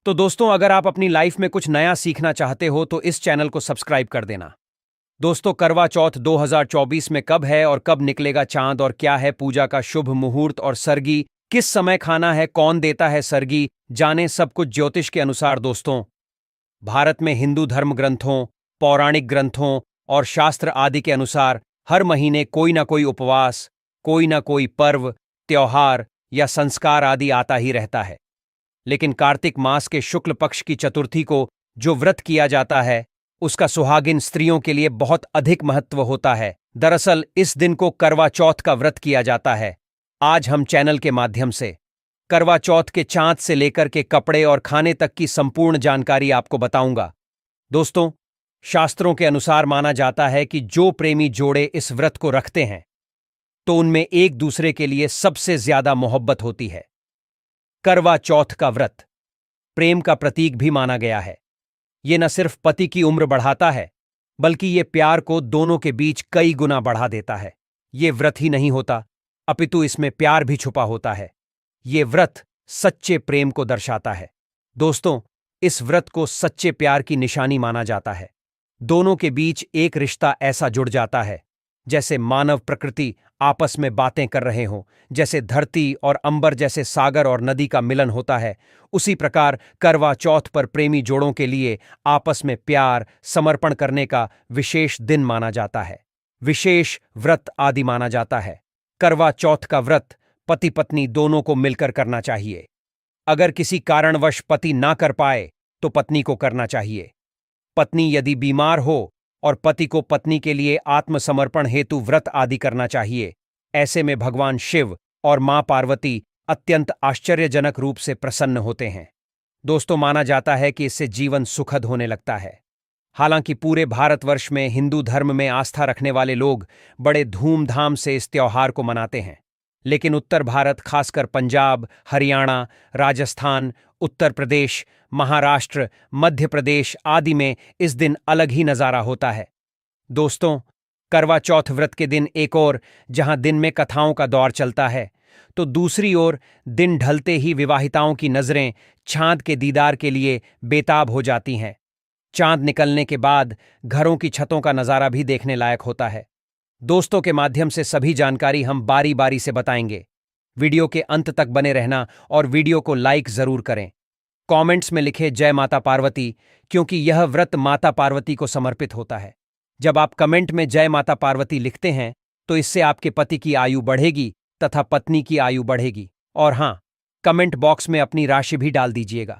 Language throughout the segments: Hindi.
तो दोस्तों, अगर आप अपनी लाइफ में कुछ नया सीखना चाहते हो तो इस चैनल को सब्सक्राइब कर देना। दोस्तों, करवा चौथ 2024 में कब है और कब निकलेगा चांद और क्या है पूजा का शुभ मुहूर्त और सरगी किस समय खाना है, कौन देता है सरगी, जाने सब कुछ ज्योतिष के अनुसार। दोस्तों, भारत में हिंदू धर्म ग्रंथों, पौराणिक ग्रंथों और शास्त्र आदि के अनुसार हर महीने कोई ना कोई उपवास, कोई ना कोई पर्व, त्योहार या संस्कार आदि आता ही रहता है। लेकिन कार्तिक मास के शुक्ल पक्ष की चतुर्थी को जो व्रत किया जाता है उसका सुहागिन स्त्रियों के लिए बहुत अधिक महत्व होता है। दरअसल इस दिन को करवा चौथ का व्रत किया जाता है। आज हम चैनल के माध्यम से करवा चौथ के चांद से लेकर के कपड़े और खाने तक की संपूर्ण जानकारी आपको बताऊंगा। दोस्तों, शास्त्रों के अनुसार माना जाता है कि जो प्रेमी जोड़े इस व्रत को रखते हैं तो उनमें एक दूसरे के लिए सबसे ज्यादा मोहब्बत होती है। करवा चौथ का व्रत प्रेम का प्रतीक भी माना गया है। ये न सिर्फ पति की उम्र बढ़ाता है, बल्कि ये प्यार को दोनों के बीच कई गुना बढ़ा देता है। ये व्रत ही नहीं होता, अपितु इसमें प्यार भी छुपा होता है। ये व्रत सच्चे प्रेम को दर्शाता है। दोस्तों, इस व्रत को सच्चे प्यार की निशानी माना जाता है। दोनों के बीच एक रिश्ता ऐसा जुड़ जाता है जैसे मानव प्रकृति आपस में बातें कर रहे हों, जैसे धरती और अंबर जैसे सागर और नदी का मिलन होता है। उसी प्रकार करवा चौथ पर प्रेमी जोड़ों के लिए आपस में प्यार समर्पण करने का विशेष दिन माना जाता है, विशेष व्रत आदि माना जाता है। करवा चौथ का व्रत पति पत्नी दोनों को मिलकर करना चाहिए। अगर किसी कारणवश पति ना कर पाए तो पत्नी को करना चाहिए। पत्नी यदि बीमार हो और पति को पत्नी के लिए आत्मसमर्पण हेतु व्रत आदि करना चाहिए। ऐसे में भगवान शिव और मां पार्वती अत्यंत आश्चर्यजनक रूप से प्रसन्न होते हैं। दोस्तों, माना जाता है कि इससे जीवन सुखद होने लगता है। हालांकि पूरे भारतवर्ष में हिंदू धर्म में आस्था रखने वाले लोग बड़े धूमधाम से इस त्योहार को मनाते हैं, लेकिन उत्तर भारत, खासकर पंजाब, हरियाणा, राजस्थान, उत्तर प्रदेश, महाराष्ट्र, मध्य प्रदेश आदि में इस दिन अलग ही नजारा होता है। दोस्तों, करवा चौथ व्रत के दिन एक ओर जहां दिन में कथाओं का दौर चलता है, तो दूसरी ओर दिन ढलते ही विवाहिताओं की नजरें चांद के दीदार के लिए बेताब हो जाती हैं। चांद निकलने के बाद घरों की छतों का नजारा भी देखने लायक होता है। दोस्तों के माध्यम से सभी जानकारी हम बारी बारी से बताएंगे। वीडियो के अंत तक बने रहना और वीडियो को लाइक जरूर करें। कमेंट्स में लिखे जय माता पार्वती, क्योंकि यह व्रत माता पार्वती को समर्पित होता है। जब आप कमेंट में जय माता पार्वती लिखते हैं तो इससे आपके पति की आयु बढ़ेगी तथा पत्नी की आयु बढ़ेगी। और हां, कमेंट बॉक्स में अपनी राशि भी डाल दीजिएगा।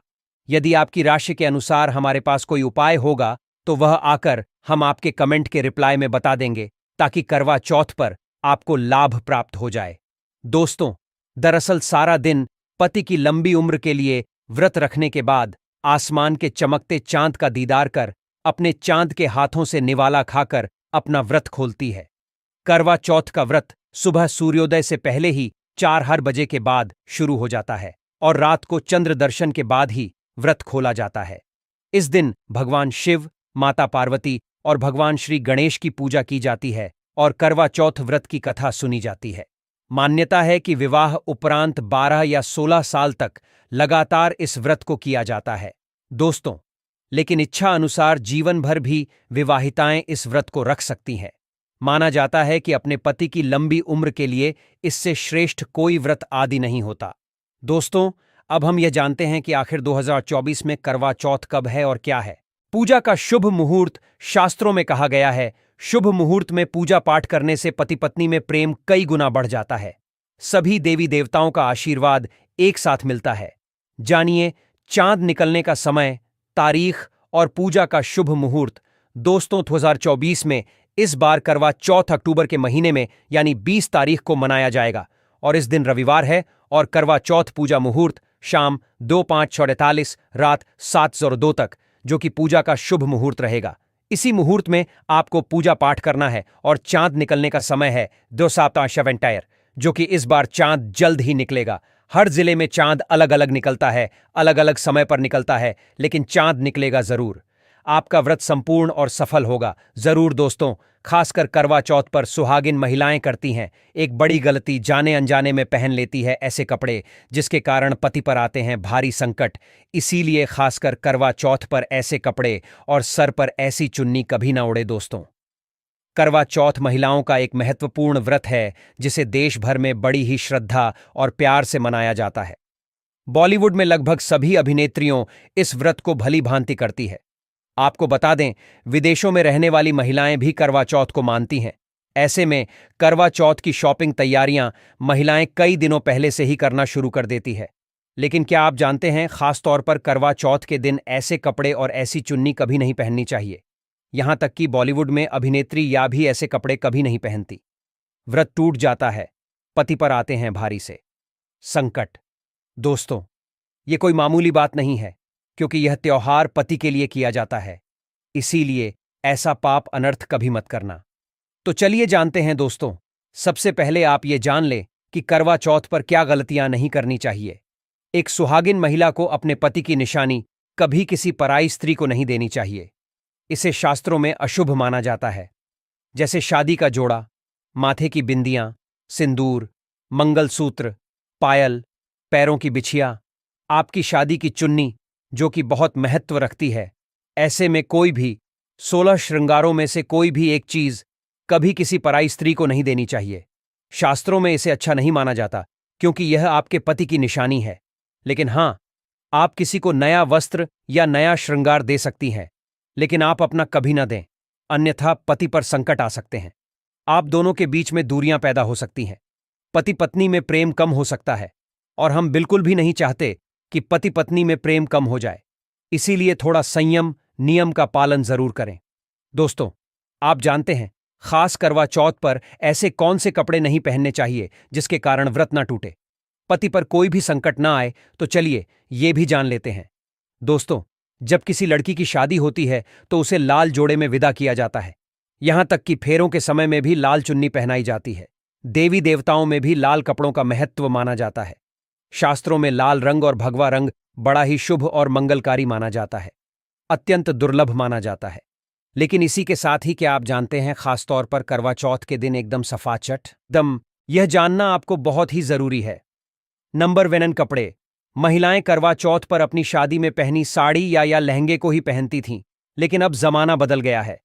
यदि आपकी राशि के अनुसार हमारे पास कोई उपाय होगा तो वह आकर हम आपके कमेंट के रिप्लाई में बता देंगे, ताकि करवा चौथ पर आपको लाभ प्राप्त हो जाए। दोस्तों, दरअसल सारा दिन पति की लंबी उम्र के लिए व्रत रखने के बाद आसमान के चमकते चांद का दीदार कर अपने चांद के हाथों से निवाला खाकर अपना व्रत खोलती है। करवा चौथ का व्रत सुबह सूर्योदय से पहले ही 4 बजे के बाद शुरू हो जाता है और रात को चंद्र दर्शन के बाद ही व्रत खोला जाता है। इस दिन भगवान शिव, माता पार्वती और भगवान श्री गणेश की पूजा की जाती है और करवा चौथ व्रत की कथा सुनी जाती है। मान्यता है कि विवाह उपरांत 12 या 16 साल तक लगातार इस व्रत को किया जाता है। दोस्तों, लेकिन इच्छा अनुसार जीवन भर भी विवाहिताएं इस व्रत को रख सकती हैं। माना जाता है कि अपने पति की लंबी उम्र के लिए इससे श्रेष्ठ कोई व्रत आदि नहीं होता। दोस्तों, अब हम यह जानते हैं कि आखिर 2024 में करवा चौथ कब है और क्या है। पूजा का शुभ मुहूर्त शास्त्रों में कहा गया है। शुभ मुहूर्त में पूजा पाठ करने से पति पत्नी में प्रेम कई गुना बढ़ जाता है। सभी देवी देवताओं का आशीर्वाद एक साथ मिलता है। जानिए चांद निकलने का समय, तारीख और पूजा का शुभ मुहूर्त। दोस्तों, 2024 में इस बार करवा चौथ अक्टूबर के महीने में यानी 20 तारीख को मनाया जाएगा और इस दिन रविवार है और करवा चौथ पूजा मुहूर्त शाम 2:05-48 रात 7:02 तक, जो कि पूजा का शुभ मुहूर्त रहेगा। इसी मुहूर्त में आपको पूजा पाठ करना है और चांद निकलने का समय है 2:07, जो कि इस बार चांद जल्द ही निकलेगा। हर जिले में चांद अलग अलग निकलता है, अलग अलग समय पर निकलता है, लेकिन चांद निकलेगा जरूर। आपका व्रत संपूर्ण और सफल होगा। जरूर दोस्तों, खासकर करवा चौथ पर सुहागिन महिलाएं करती हैं एक बड़ी गलती, जाने अनजाने में पहन लेती है ऐसे कपड़े जिसके कारण पति पर आते हैं भारी संकट। इसीलिए खासकर करवा चौथ पर ऐसे कपड़े और सर पर ऐसी चुन्नी कभी ना उड़े दोस्तों। करवा चौथ महिलाओं का एक महत्वपूर्ण व्रत है जिसे देश भर में बड़ी ही श्रद्धा और प्यार से मनाया जाता है। बॉलीवुड में लगभग सभी अभिनेत्रियों इस व्रत को भली भांति करती है। आपको बता दें, विदेशों में रहने वाली महिलाएं भी करवा चौथ को मानती हैं। ऐसे में करवा चौथ की शॉपिंग तैयारियां महिलाएं कई दिनों पहले से ही करना शुरू कर देती है। लेकिन क्या आप जानते हैं, खास तौर पर करवा चौथ के दिन ऐसे कपड़े और ऐसी चुन्नी कभी नहीं पहननी चाहिए। यहां तक कि बॉलीवुड में अभिनेत्री या भी ऐसे कपड़े कभी नहीं पहनती। व्रत टूट जाता है, पति पर आते हैं भारी से संकट। दोस्तों, ये कोई मामूली बात नहीं है, क्योंकि यह त्योहार पति के लिए किया जाता है। इसीलिए ऐसा पाप अनर्थ कभी मत करना। तो चलिए जानते हैं दोस्तों। सबसे पहले आप ये जान लें कि करवा चौथ पर क्या गलतियां नहीं करनी चाहिए। एक सुहागिन महिला को अपने पति की निशानी कभी किसी पराई स्त्री को नहीं देनी चाहिए। इसे शास्त्रों में अशुभ माना जाता है। जैसे शादी का जोड़ा, माथे की बिंदियां, सिंदूर, मंगलसूत्र, पायल, पैरों की बिछिया, आपकी शादी की चुन्नी जो कि बहुत महत्व रखती है। ऐसे में कोई भी 16 श्रृंगारों में से कोई भी एक चीज कभी किसी पराई स्त्री को नहीं देनी चाहिए। शास्त्रों में इसे अच्छा नहीं माना जाता, क्योंकि यह आपके पति की निशानी है। लेकिन हां, आप किसी को नया वस्त्र या नया श्रृंगार दे सकती हैं, लेकिन आप अपना कभी ना दें, अन्यथा पति पर संकट आ सकते हैं। आप दोनों के बीच में दूरियां पैदा हो सकती हैं। पति पत्नी में प्रेम कम हो सकता है, और हम बिल्कुल भी नहीं चाहते कि पति पत्नी में प्रेम कम हो जाए। इसीलिए थोड़ा संयम, नियम का पालन जरूर करें। दोस्तों, आप जानते हैं, खास करवा चौथ पर ऐसे कौन से कपड़े नहीं पहनने चाहिए जिसके कारण व्रत ना टूटे, पति पर कोई भी संकट ना आए। तो चलिए ये भी जान लेते हैं। दोस्तों, जब किसी लड़की की शादी होती है तो उसे लाल जोड़े में विदा किया जाता है। यहां तक कि फेरों के समय में भी लाल चुन्नी पहनाई जाती है। देवी देवताओं में भी लाल कपड़ों का महत्व माना जाता है। शास्त्रों में लाल रंग और भगवा रंग बड़ा ही शुभ और मंगलकारी माना जाता है, अत्यंत दुर्लभ माना जाता है। लेकिन इसी के साथ ही क्या आप जानते हैं, खासतौर पर करवा चौथ के दिन एकदम सफाचट दम, यह जानना आपको बहुत ही जरूरी है। नंबर 1 कपड़े। महिलाएं करवा चौथ पर अपनी शादी में पहनी साड़ी या लहंगे को ही पहनती थीं, लेकिन अब जमाना बदल गया है।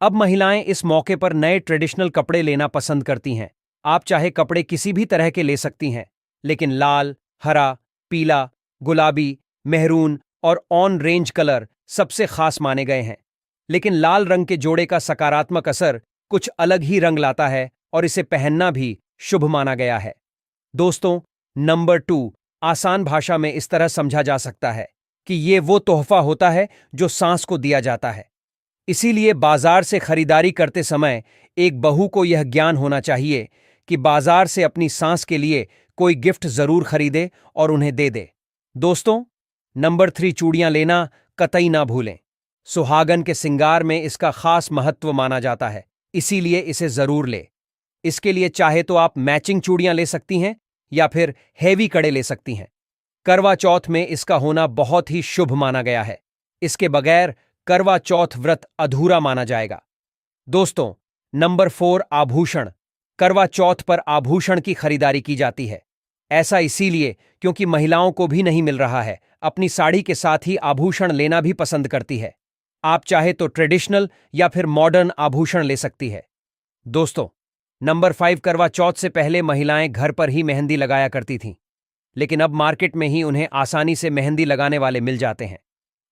अब महिलाएं इस मौके पर नए ट्रेडिशनल कपड़े लेना पसंद करती हैं। आप चाहे कपड़े किसी भी तरह के ले सकती हैं, लेकिन लाल, हरा, पीला, गुलाबी, मेहरून और ऑन रेंज कलर सबसे खास माने गए हैं। लेकिन लाल रंग के जोड़े का सकारात्मक असर कुछ अलग ही रंग लाता है और इसे पहनना भी शुभ माना गया है। दोस्तों, नंबर 2, आसान भाषा में इस तरह समझा जा सकता है कि ये वो तोहफा होता है जो सांस को दिया जाता है। इसीलिए बाजार से खरीदारी करते समय एक बहू को यह ज्ञान होना चाहिए कि बाजार से अपनी सांस के लिए कोई गिफ्ट जरूर खरीदे और उन्हें दे दे। दोस्तों, नंबर 3, चूड़ियां लेना कतई ना भूलें। सुहागन के सिंगार में इसका खास महत्व माना जाता है, इसीलिए इसे जरूर ले। इसके लिए चाहे तो आप मैचिंग चूड़ियां ले सकती हैं या फिर हेवी कड़े ले सकती हैं। करवा चौथ में इसका होना बहुत ही शुभ माना गया है। इसके बगैर करवा चौथ व्रत अधूरा माना जाएगा। दोस्तों, नंबर 4, आभूषण। करवा चौथ पर आभूषण की खरीदारी की जाती है। ऐसा इसीलिए क्योंकि महिलाओं को भी नहीं मिल रहा है, अपनी साड़ी के साथ ही आभूषण लेना भी पसंद करती है। आप चाहे तो ट्रेडिशनल या फिर मॉडर्न आभूषण ले सकती है। दोस्तों, नंबर 5, करवा चौथ से पहले महिलाएं घर पर ही मेहंदी लगाया करती थीं, लेकिन अब मार्केट में ही उन्हें आसानी से मेहंदी लगाने वाले मिल जाते हैं।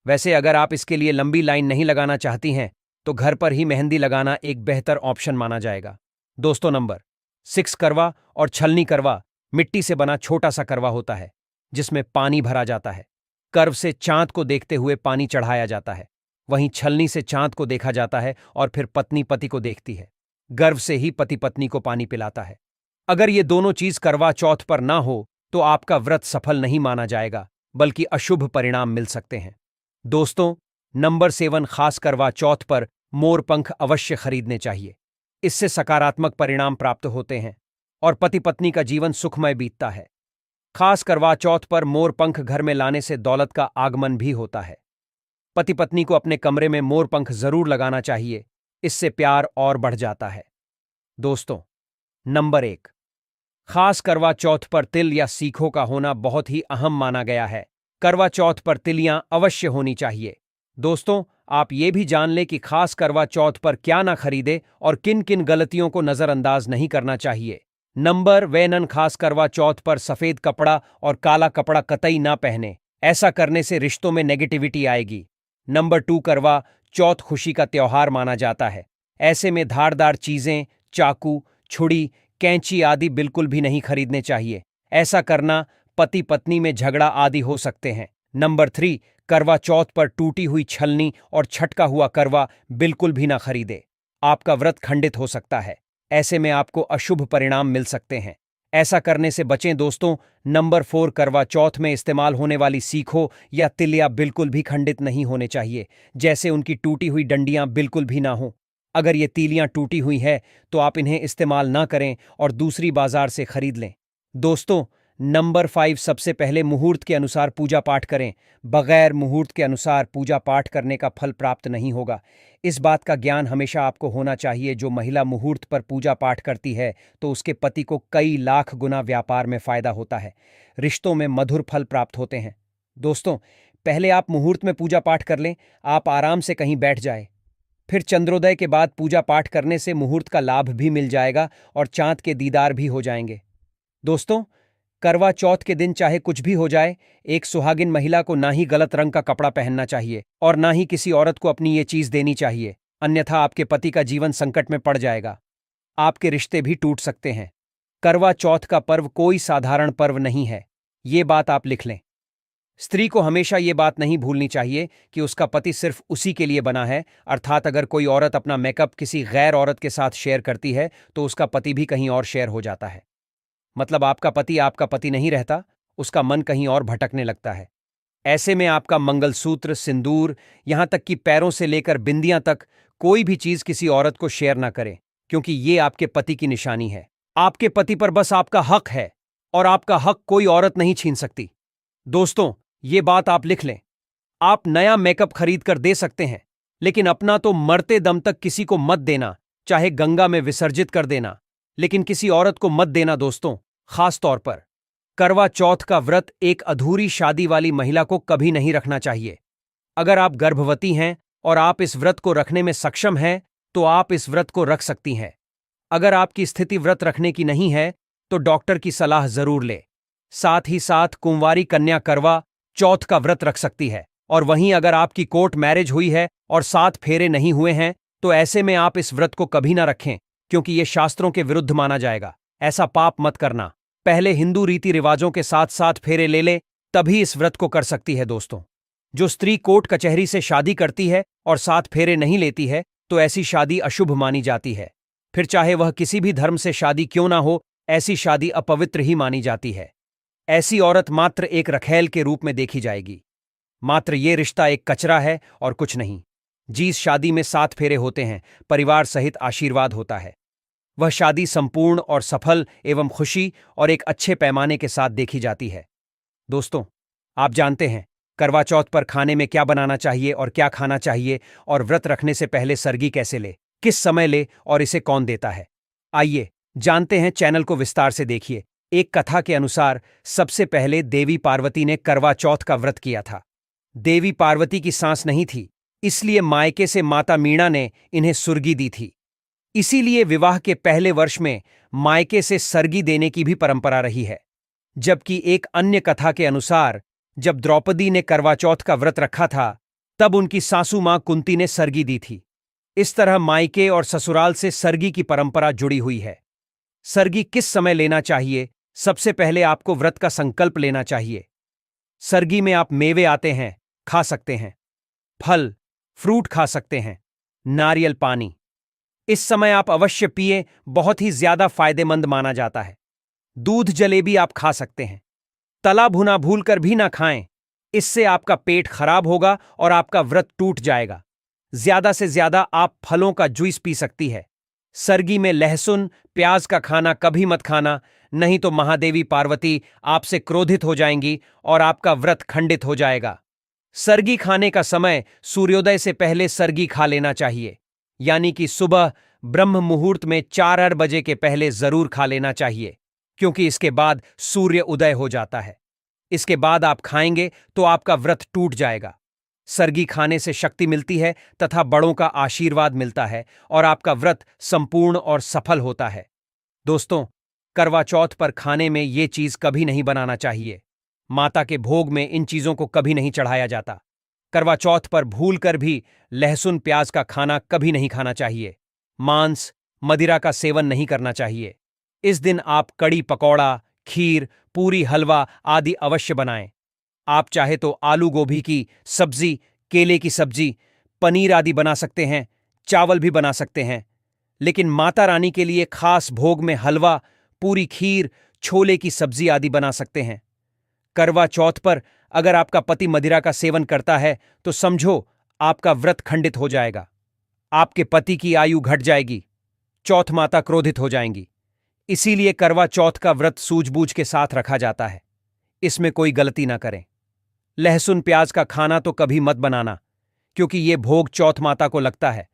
वैसे अगर आप इसके लिए लंबी लाइन नहीं लगाना चाहती हैं तो घर पर ही मेहंदी लगाना एक बेहतर ऑप्शन माना जाएगा। दोस्तों, नंबर 6, करवा और छलनी। करवा मिट्टी से बना छोटा सा करवा होता है जिसमें पानी भरा जाता है। कर्व से चांद को देखते हुए पानी चढ़ाया जाता है, वहीं छलनी से चांद को देखा जाता है और फिर पत्नी पति को देखती है। गर्व से ही पति पत्नी को पानी पिलाता है। अगर ये दोनों चीज करवा चौथ पर ना हो तो आपका व्रत सफल नहीं माना जाएगा, बल्कि अशुभ परिणाम मिल सकते हैं। दोस्तों, नंबर 7, खास करवा चौथ पर मोर पंख अवश्य खरीदने चाहिए। इससे सकारात्मक परिणाम प्राप्त होते हैं और पति पत्नी का जीवन सुखमय बीतता है। खास करवा चौथ पर मोर पंख घर में लाने से दौलत का आगमन भी होता है। पति पत्नी को अपने कमरे में मोर पंख जरूर लगाना चाहिए, इससे प्यार और बढ़ जाता है। दोस्तों, नंबर 1, खास करवा चौथ पर तिल या सीखों का होना बहुत ही अहम माना गया है। करवा चौथ पर तिलियां अवश्य होनी चाहिए। दोस्तों, आप ये भी जान लें कि खास करवा चौथ पर क्या ना खरीदे और किन किन गलतियों को नजरअंदाज नहीं करना चाहिए। नंबर वेनन, खास करवा चौथ पर सफेद कपड़ा और काला कपड़ा कतई ना पहने, ऐसा करने से रिश्तों में नेगेटिविटी आएगी। नंबर 2, करवा चौथ खुशी का त्योहार माना जाता है। ऐसे में धारदार चीजें, चाकू, छुरी, कैंची आदि बिल्कुल भी नहीं खरीदने चाहिए। ऐसा करना पति पत्नी में झगड़ा आदि हो सकते हैं। नंबर 3, करवा चौथ पर टूटी हुई छलनी और छटका हुआ करवा बिल्कुल भी ना खरीदे, आपका व्रत खंडित हो सकता है। ऐसे में आपको अशुभ परिणाम मिल सकते हैं, ऐसा करने से बचें दोस्तों। नंबर 4, करवा चौथ में इस्तेमाल होने वाली सीखों या तिलिया बिल्कुल भी खंडित नहीं होने चाहिए, जैसे उनकी टूटी हुई डंडियां बिल्कुल भी ना हो। अगर ये तीलियां टूटी हुई है तो आप इन्हें इस्तेमाल ना करें और दूसरी बाजार से खरीद लें। दोस्तों, नंबर 5, सबसे पहले मुहूर्त के अनुसार पूजा पाठ करें। बगैर मुहूर्त के अनुसार पूजा पाठ करने का फल प्राप्त नहीं होगा। इस बात का ज्ञान हमेशा आपको होना चाहिए। जो महिला मुहूर्त पर पूजा पाठ करती है तो उसके पति को कई लाख गुना व्यापार में फायदा होता है, रिश्तों में मधुर फल प्राप्त होते हैं। दोस्तों, पहले आप मुहूर्त में पूजा पाठ कर लें, आप आराम से कहीं बैठ जाए। फिर चंद्रोदय के बाद पूजा पाठ करने से मुहूर्त का लाभ भी मिल जाएगा और चांद के दीदार भी हो जाएंगे। दोस्तों, करवा चौथ के दिन चाहे कुछ भी हो जाए, एक सुहागिन महिला को ना ही गलत रंग का कपड़ा पहनना चाहिए और ना ही किसी औरत को अपनी ये चीज देनी चाहिए, अन्यथा आपके पति का जीवन संकट में पड़ जाएगा, आपके रिश्ते भी टूट सकते हैं। करवा चौथ का पर्व कोई साधारण पर्व नहीं है, ये बात आप लिख लें। स्त्री को हमेशा ये बात नहीं भूलनी चाहिए कि उसका पति सिर्फ उसी के लिए बना है, अर्थात अगर कोई औरत अपना मेकअप किसी गैर औरत के साथ शेयर करती है तो उसका पति भी कहीं और शेयर हो जाता है। मतलब आपका पति नहीं रहता, उसका मन कहीं और भटकने लगता है। ऐसे में आपका मंगलसूत्र, सिंदूर, यहां तक कि पैरों से लेकर बिंदियां तक कोई भी चीज किसी औरत को शेयर ना करें, क्योंकि ये आपके पति की निशानी है। आपके पति पर बस आपका हक है और आपका हक कोई औरत नहीं छीन सकती। दोस्तों, ये बात आप लिख लें। आप नया मेकअप खरीद कर दे सकते हैं, लेकिन अपना तो मरते दम तक किसी को मत देना, चाहे गंगा में विसर्जित कर देना, लेकिन किसी औरत को मत देना। दोस्तों, खास तौर पर करवा चौथ का व्रत एक अधूरी शादी वाली महिला को कभी नहीं रखना चाहिए। अगर आप गर्भवती हैं और आप इस व्रत को रखने में सक्षम हैं तो आप इस व्रत को रख सकती हैं। अगर आपकी स्थिति व्रत रखने की नहीं है तो डॉक्टर की सलाह जरूर ले। साथ ही साथ कुंवारी कन्या करवा चौथ का व्रत रख सकती है। और वहीं अगर आपकी कोर्ट मैरिज हुई है और 7 फेरे नहीं हुए हैं तो ऐसे में आप इस व्रत को कभी ना रखें, क्योंकि यह शास्त्रों के विरुद्ध माना जाएगा। ऐसा पाप मत करना। पहले हिंदू रीति रिवाजों के साथ 7 फेरे ले ले, तभी इस व्रत को कर सकती है। दोस्तों, जो स्त्री कोर्ट कचहरी से शादी करती है और 7 फेरे नहीं लेती है तो ऐसी शादी अशुभ मानी जाती है। फिर चाहे वह किसी भी धर्म से शादी क्यों ना हो, ऐसी शादी अपवित्र ही मानी जाती है। ऐसी औरत मात्र एक रखैल के रूप में देखी जाएगी। मात्र ये रिश्ता एक कचरा है और कुछ नहीं। जिस शादी में 7 फेरे होते हैं, परिवार सहित आशीर्वाद होता है, वह शादी संपूर्ण और सफल एवं खुशी और एक अच्छे पैमाने के साथ देखी जाती है। दोस्तों, आप जानते हैं करवा चौथ पर खाने में क्या बनाना चाहिए और क्या खाना चाहिए, और व्रत रखने से पहले सरगी कैसे ले, किस समय ले और इसे कौन देता है? आइए जानते हैं, चैनल को विस्तार से देखिए। एक कथा के अनुसार सबसे पहले देवी पार्वती ने करवा चौथ का व्रत किया था। देवी पार्वती की सांस नहीं थी, इसलिए मायके से माता मीणा ने इन्हें सुर्गी दी थी। इसीलिए विवाह के पहले वर्ष में मायके से सरगी देने की भी परंपरा रही है। जबकि एक अन्य कथा के अनुसार जब द्रौपदी ने करवा चौथ का व्रत रखा था तब उनकी सासू मां कुंती ने सरगी दी थी। इस तरह मायके और ससुराल से सरगी की परंपरा जुड़ी हुई है। सरगी किस समय लेना चाहिए? सबसे पहले आपको व्रत का संकल्प लेना चाहिए। सरगी में आप मेवे आते हैं, खा सकते हैं, फल फ्रूट खा सकते हैं, नारियल पानी इस समय आप अवश्य पिए, बहुत ही ज्यादा फायदेमंद माना जाता है। दूध जलेबी आप खा सकते हैं, तला भुना भूलकर भी ना खाएं, इससे आपका पेट खराब होगा और आपका व्रत टूट जाएगा। ज्यादा से ज्यादा आप फलों का जूस पी सकती है। सरगी में लहसुन प्याज का खाना कभी मत खाना, नहीं तो महादेवी पार्वती आपसे क्रोधित हो जाएंगी और आपका व्रत खंडित हो जाएगा। सरगी खाने का समय सूर्योदय से पहले सरगी खा लेना चाहिए, यानी कि सुबह ब्रह्म मुहूर्त में 4 बजे के पहले जरूर खा लेना चाहिए, क्योंकि इसके बाद सूर्य उदय हो जाता है। इसके बाद आप खाएंगे तो आपका व्रत टूट जाएगा। सरगी खाने से शक्ति मिलती है तथा बड़ों का आशीर्वाद मिलता है और आपका व्रत संपूर्ण और सफल होता है। दोस्तों, करवा चौथ पर खाने में ये चीज कभी नहीं बनाना चाहिए। माता के भोग में इन चीजों को कभी नहीं चढ़ाया जाता। करवा चौथ पर भूल कर भी लहसुन प्याज का खाना कभी नहीं खाना चाहिए। मांस, मदिरा का सेवन नहीं करना चाहिए। इस दिन आप कड़ी पकौड़ा, खीर, पूरी, हलवा आदि अवश्य बनाएं। आप चाहे तो आलू गोभी की सब्जी, केले की सब्जी, पनीर आदि बना सकते हैं, चावल भी बना सकते हैं। लेकिन माता रानी के लिए खास भोग में हलवा, पूरी, खीर, छोले की सब्जी आदि बना सकते हैं। करवा चौथ पर अगर आपका पति मदिरा का सेवन करता है तो समझो आपका व्रत खंडित हो जाएगा। आपके पति की आयु घट जाएगी। चौथ माता क्रोधित हो जाएंगी। इसीलिए करवा चौथ का व्रत सूझबूझ के साथ रखा जाता है। इसमें कोई गलती ना करें। लहसुन प्याज का खाना तो कभी मत बनाना, क्योंकि ये भोग चौथ माता को लगता है।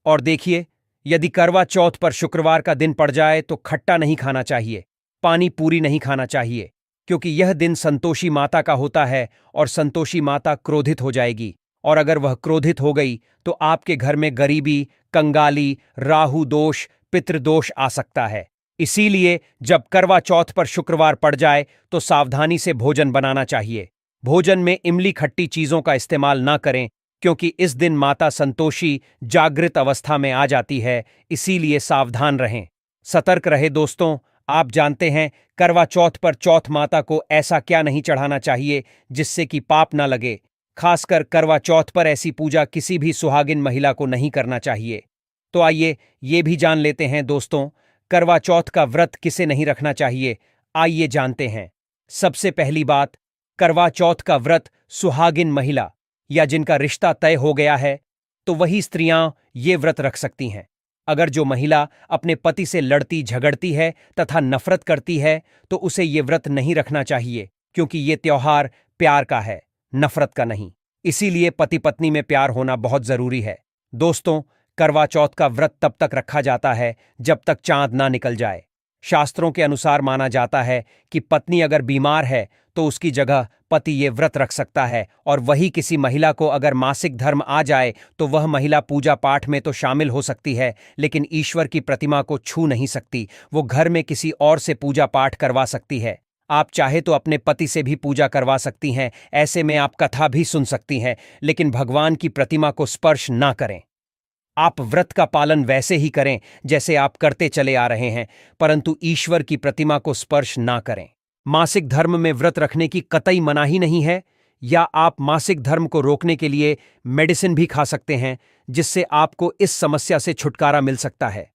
और देखिए, यदि करवा चौथ पर शुक्रवार का दिन पड़ जाए तो खट्टा नहीं खाना चाहिए, पानी पूरी नहीं खाना चाहिए, क्योंकि यह दिन संतोषी माता का होता है और संतोषी माता क्रोधित हो जाएगी। और अगर वह क्रोधित हो गई तो आपके घर में गरीबी, कंगाली, राहु दोष, पितृदोष आ सकता है। इसीलिए जब करवा चौथ पर शुक्रवार पड़ जाए तो सावधानी से भोजन बनाना चाहिए। भोजन में इमली खट्टी चीजों का इस्तेमाल न करें, क्योंकि इस दिन माता संतोषी जागृत अवस्था में आ जाती है। इसीलिए सावधान रहें, सतर्क रहे। दोस्तों, आप जानते हैं करवा चौथ पर चौथ माता को ऐसा क्या नहीं चढ़ाना चाहिए जिससे कि पाप न लगे। खासकर करवा चौथ पर ऐसी पूजा किसी भी सुहागिन महिला को नहीं करना चाहिए। तो आइए ये भी जान लेते हैं दोस्तों, करवा चौथ का व्रत किसे नहीं रखना चाहिए। आइए जानते हैं। सबसे पहली बात, करवा चौथ का व्रत सुहागिन महिला या जिनका रिश्ता तय हो गया है तो वही स्त्रियां ये व्रत रख सकती हैं। अगर जो महिला अपने पति से लड़ती झगड़ती है तथा नफरत करती है तो उसे ये व्रत नहीं रखना चाहिए, क्योंकि ये त्योहार प्यार का है, नफरत का नहीं। इसीलिए पति पत्नी में प्यार होना बहुत जरूरी है। दोस्तों, करवा चौथ का व्रत तब तक रखा जाता है जब तक चांद ना निकल जाए। शास्त्रों के अनुसार माना जाता है कि पत्नी अगर बीमार है तो उसकी जगह पति ये व्रत रख सकता है, और वही किसी महिला को अगर मासिक धर्म आ जाए तो वह महिला पूजा पाठ में तो शामिल हो सकती है, लेकिन ईश्वर की प्रतिमा को छू नहीं सकती। वो घर में किसी और से पूजा पाठ करवा सकती है। आप चाहे तो अपने पति से भी पूजा करवा सकती हैं, ऐसे में आप कथा भी सुन सकती हैं, लेकिन भगवान की प्रतिमा को स्पर्श ना करें। आप व्रत का पालन वैसे ही करें जैसे आप करते चले आ रहे हैं, परंतु ईश्वर की प्रतिमा को स्पर्श ना करें। मासिक धर्म में व्रत रखने की कतई मनाही नहीं है, या आप मासिक धर्म को रोकने के लिए मेडिसिन भी खा सकते हैं, जिससे आपको इस समस्या से छुटकारा मिल सकता है।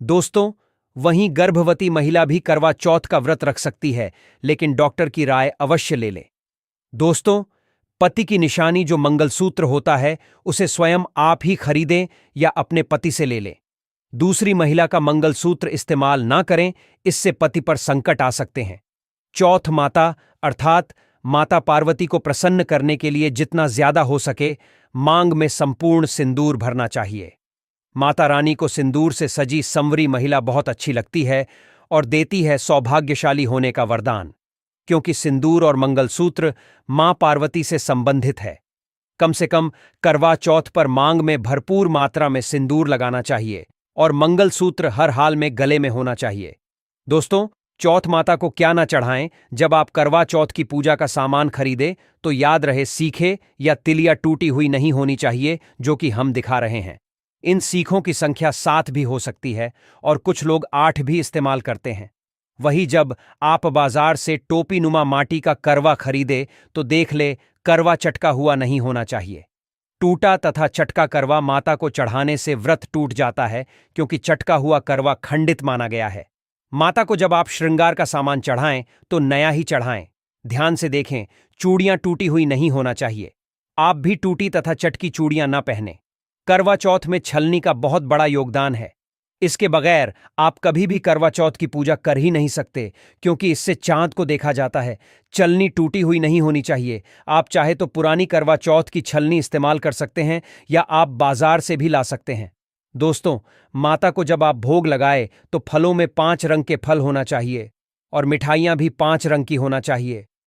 दोस्तों, वहीं गर्भवती महिला भी करवा चौथ का व्रत रख सकती है, लेकिन डॉक्टर की राय अवश्य ले ले। दोस्तों, पति की निशानी जो मंगलसूत्र होता है उसे स्वयं आप ही खरीदें या अपने पति से ले लें। दूसरी महिला का मंगलसूत्र इस्तेमाल ना करें, इससे पति पर संकट आ सकते हैं। चौथ माता अर्थात माता पार्वती को प्रसन्न करने के लिए जितना ज्यादा हो सके मांग में संपूर्ण सिंदूर भरना चाहिए। माता रानी को सिंदूर से सजी संवरी महिला बहुत अच्छी लगती है और देती है सौभाग्यशाली होने का वरदान, क्योंकि सिंदूर और मंगलसूत्र मां पार्वती से संबंधित है। कम से कम करवा चौथ पर मांग में भरपूर मात्रा में सिंदूर लगाना चाहिए और मंगलसूत्र हर हाल में गले में होना चाहिए। दोस्तों, चौथ माता को क्या ना चढ़ाएं। जब आप करवा चौथ की पूजा का सामान खरीदें तो याद रहे सीखे या तिलिया टूटी हुई नहीं होनी चाहिए, जो कि हम दिखा रहे हैं। इन सीखों की संख्या 7 भी हो सकती है और कुछ लोग 8 भी इस्तेमाल करते हैं। वही जब आप बाजार से टोपी नुमा माटी का करवा खरीदे तो देख ले करवा चटका हुआ नहीं होना चाहिए। टूटा तथा चटका करवा माता को चढ़ाने से व्रत टूट जाता है, क्योंकि चटका हुआ करवा खंडित माना गया है। माता को जब आप श्रृंगार का सामान चढ़ाएं तो नया ही चढ़ाएं। ध्यान से देखें, चूड़ियां टूटी हुई नहीं होना चाहिए। आप भी टूटी तथा चटकी चूड़ियां न पहने। करवा चौथ में छलनी का बहुत बड़ा योगदान है। इसके बगैर आप कभी भी करवा चौथ की पूजा कर ही नहीं सकते, क्योंकि इससे चांद को देखा जाता है। छलनी टूटी हुई नहीं होनी चाहिए। आप चाहे तो पुरानी करवा चौथ की छलनी इस्तेमाल कर सकते हैं, या आप बाजार से भी ला सकते हैं। दोस्तों, माता को जब आप भोग लगाए तो फलों में 5 रंग के फल होना चाहिए और मिठाइयां भी 5 रंग की होना चाहिए।